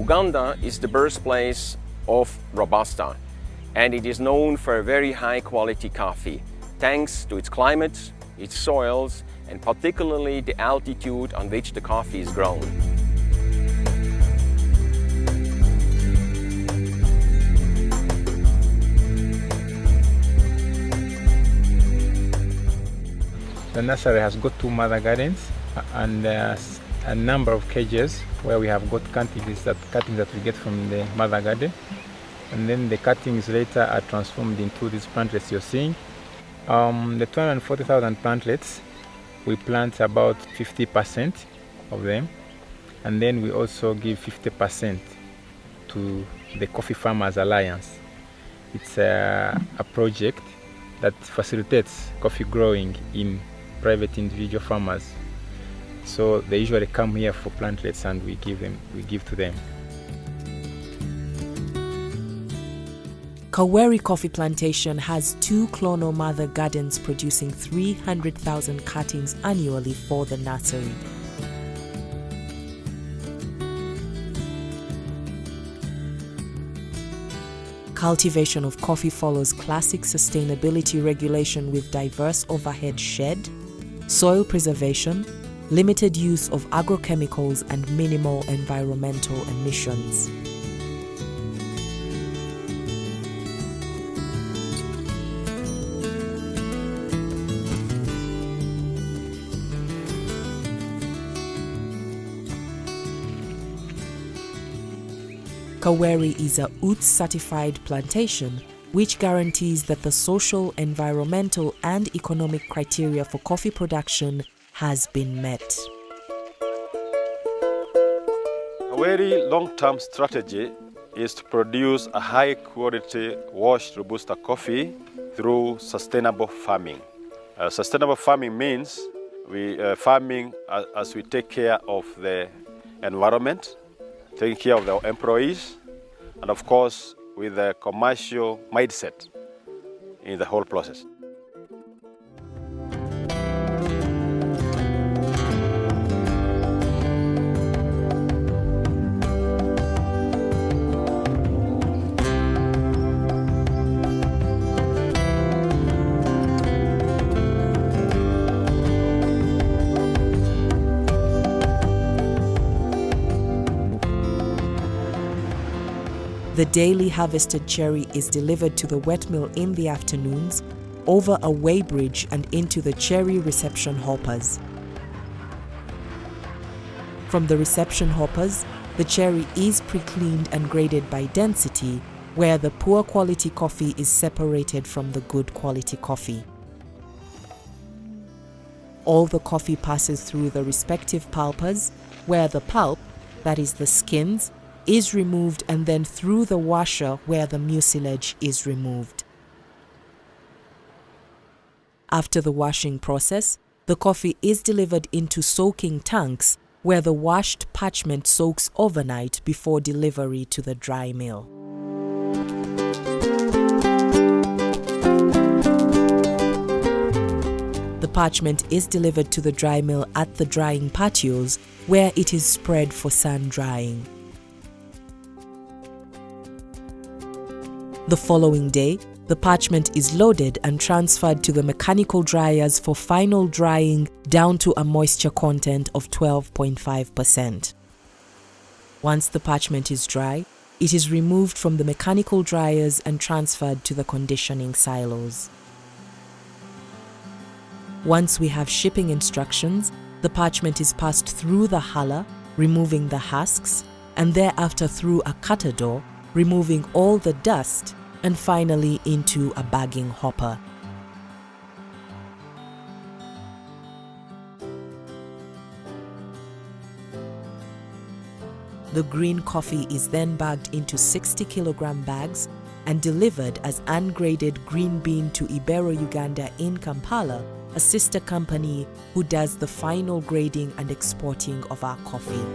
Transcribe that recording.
Uganda is the birthplace of Robusta, and it is known for a very high quality coffee, thanks to its climate, its soils, and particularly the altitude on which the coffee is grown. The nursery has got 2 mother gardens and a number of cages where we have got cuttings that we get from the mother garden, and then the cuttings later are transformed into these plantlets you're seeing. The 240,000 plantlets, we plant about 50% of them, and then we also give 50% to the Coffee Farmers Alliance. It's a project that facilitates coffee growing in private individual farmers. So they usually come here for plantlets and we give to them. Kaweri Coffee Plantation has 2 clonal mother gardens producing 300,000 cuttings annually for the nursery. Cultivation of coffee follows classic sustainability regulation with diverse overhead shed, soil preservation, limited use of agrochemicals and minimal environmental emissions. Kaweri is a UTZ-certified plantation which guarantees that the social, environmental and economic criteria for coffee production has been met. A very long-term strategy is to produce a high-quality washed Robusta coffee through sustainable farming. Sustainable farming means farming as we take care of the environment, taking care of the employees, and of course with a commercial mindset in the whole process. The daily harvested cherry is delivered to the wet mill in the afternoons, over a weighbridge and into the cherry reception hoppers. From the reception hoppers, the cherry is pre-cleaned and graded by density, where the poor quality coffee is separated from the good quality coffee. All the coffee passes through the respective pulpers, where the pulp, that is the skins, is removed, and then through the washer where the mucilage is removed. After the washing process, the coffee is delivered into soaking tanks where the washed parchment soaks overnight before delivery to the dry mill. The parchment is delivered to the dry mill at the drying patios where it is spread for sun drying. The following day, the parchment is loaded and transferred to the mechanical dryers for final drying down to a moisture content of 12.5%. Once the parchment is dry, it is removed from the mechanical dryers and transferred to the conditioning silos. Once we have shipping instructions, the parchment is passed through the huller, removing the husks, and thereafter through a cutter door, removing all the dust, and finally into a bagging hopper. The green coffee is then bagged into 60-kilogram bags and delivered as ungraded green bean to Ibero Uganda in Kampala, a sister company who does the final grading and exporting of our coffee.